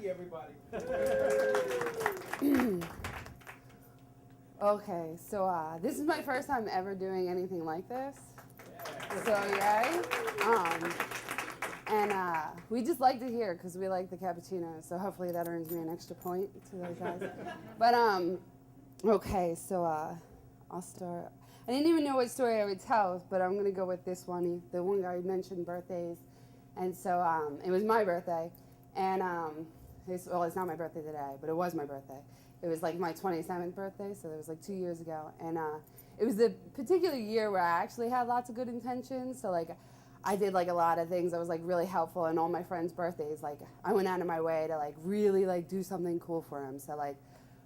Jackie, everybody. Okay, so this is my first time ever doing anything like this. So yay. And we just like to hear because we like the cappuccino. So hopefully that earns me an extra point to those guys. But okay, so I'll start. I didn't even know what story I would tell, but I'm gonna go with this one. The one guy mentioned birthdays, and so it was my birthday, and it's not my birthday today, but it was my birthday. It was like my 27th birthday, so it was like 2 years ago, and it was the particular year where I actually had lots of good intentions. So like, I did like a lot of things that was like really helpful, and all my friends' birthdays, like I went out of my way to like really like do something cool for them. So like,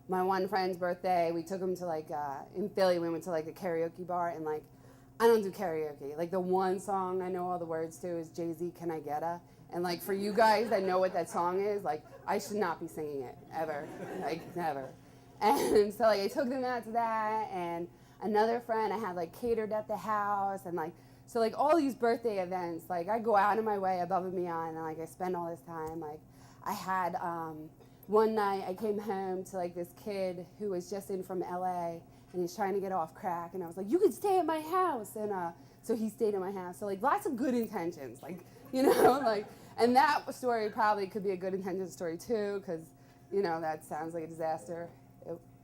my one friend's birthday, we took him to like in Philly. We went to like a karaoke bar, and like I don't do karaoke. Like the one song I know all the words to is Jay-Z, "Can I Get a?" And like for you guys that know what that song is, like I should not be singing it ever, like never. And so like I took them out to that, and another friend I had like catered at the house, and like so like all these birthday events, like I go out of my way above and beyond, and like I spend all this time. Like I had one night I came home to like this kid who was just in from LA, and he's trying to get off crack, and I was like, you could stay at my house, and so he stayed at my house. So like lots of good intentions, like, you know, like, and that story probably could be a good intention story too, because, you know, that sounds like a disaster.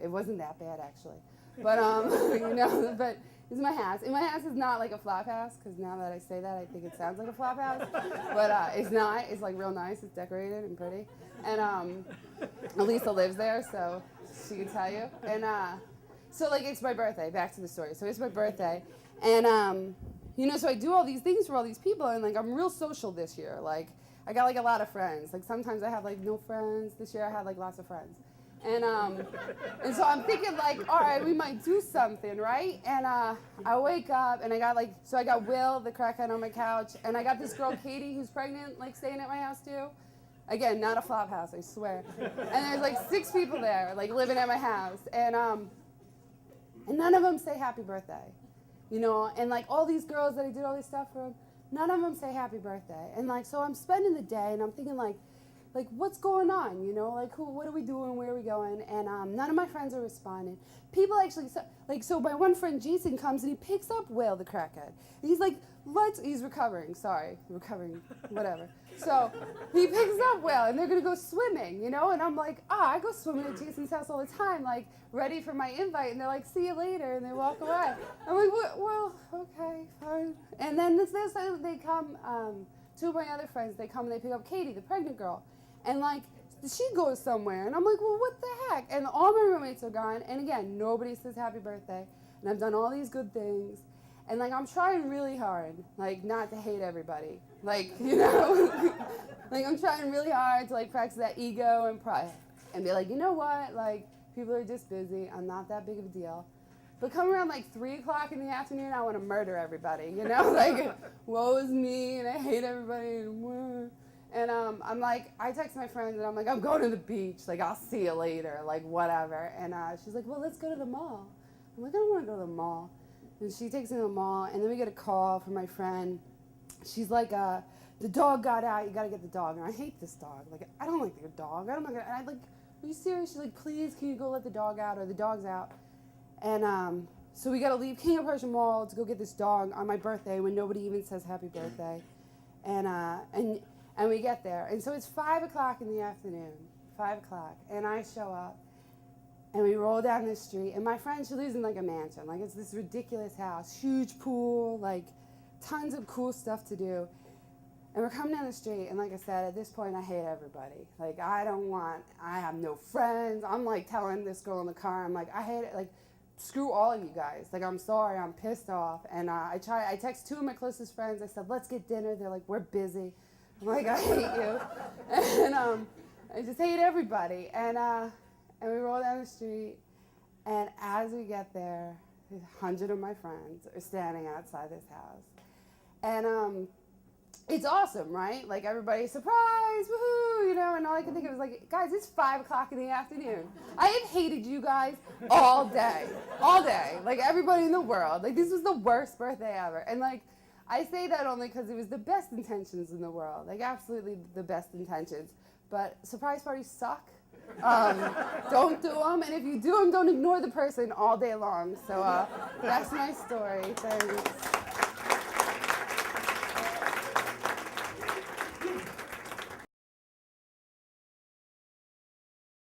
It wasn't that bad actually, but you know, but it's my house. And my house is not like a flop house, because now that I say that, I think it sounds like a flop house, but it's not. It's like real nice. It's decorated and pretty, and Elisa lives there, so she can tell you. And so like it's my birthday. Back to the story. So it's my birthday, and you know, so I do all these things for all these people, and like I'm real social this year. Like I got like a lot of friends. Like sometimes I have like no friends. This year I had like lots of friends. And so I'm thinking like, all right, we might do something, right? And I wake up and I got Will, the crackhead, on my couch, and I got this girl, Katie, who's pregnant, like staying at my house too. Again, not a flop house, I swear. And there's like 6 people there, like living at my house, and none of them say happy birthday, you know. And like all these girls that I did all this stuff for, none of them say happy birthday. And like so I'm spending the day and I'm thinking like what's going on, you know, like what are we doing, where are we going? And none of my friends are responding. People actually, so my one friend Jason comes and he picks up Will, the crackhead. And he's like, he's recovering, whatever. So he picks up Will and they're gonna go swimming, you know, and I'm like, I go swimming at Jason's house all the time, like ready for my invite, and they're like, see you later, and they walk away. I'm like, well, okay, fine. And then they come, 2 of my other friends, they come and they pick up Katie, the pregnant girl. And like, she goes somewhere, and I'm like, well, what the heck? And all my roommates are gone, and again, nobody says happy birthday, and I've done all these good things, and like, I'm trying really hard, like, not to hate everybody, like, you know, like, I'm trying really hard to like practice that ego and pride, and be like, you know what, like, people are just busy, I'm not that big of a deal. But come around like 3 o'clock in the afternoon, I want to murder everybody, you know, like, woe is me, and I hate everybody, and I'm like, I text my friends, and I'm like, I'm going to the beach. Like, I'll see you later. Like, whatever. And she's like, well, let's go to the mall. I'm like, I don't want to go to the mall. And she takes me to the mall, and then we get a call from my friend. She's like, the dog got out. You got to get the dog. And I hate this dog. Like, I don't like your dog. I'm like, are you serious? She's like, please, can you go let the dog out? Or the dog's out. And so we got to leave King of Prussia Mall to go get this dog on my birthday when nobody even says happy birthday. And we get there, and so it's 5 o'clock in the afternoon, 5 o'clock, and I show up, and we roll down the street, and my friend, she lives in like a mansion, like it's this ridiculous house, huge pool, like tons of cool stuff to do, and we're coming down the street, and like I said, at this point, I hate everybody. Like, I have no friends. I'm like telling this girl in the car, I'm like, I hate it, like, screw all of you guys. Like, I'm sorry, I'm pissed off, and I text 2 of my closest friends, I said, let's get dinner. They're like, we're busy. I'm like, I hate you. And I just hate everybody. And we roll down the street, and as we get there, 100 of my friends are standing outside this house. And it's awesome, right? Like, everybody's surprised, woohoo, you know, and all I can think of is like, guys, it's 5 o'clock in the afternoon. I have hated you guys all day, like everybody in the world. Like, this was the worst birthday ever. And like, I say that only because it was the best intentions in the world, like absolutely the best intentions. But surprise parties suck. Don't do them, and if you do them, don't ignore the person all day long. So that's my story. Thanks.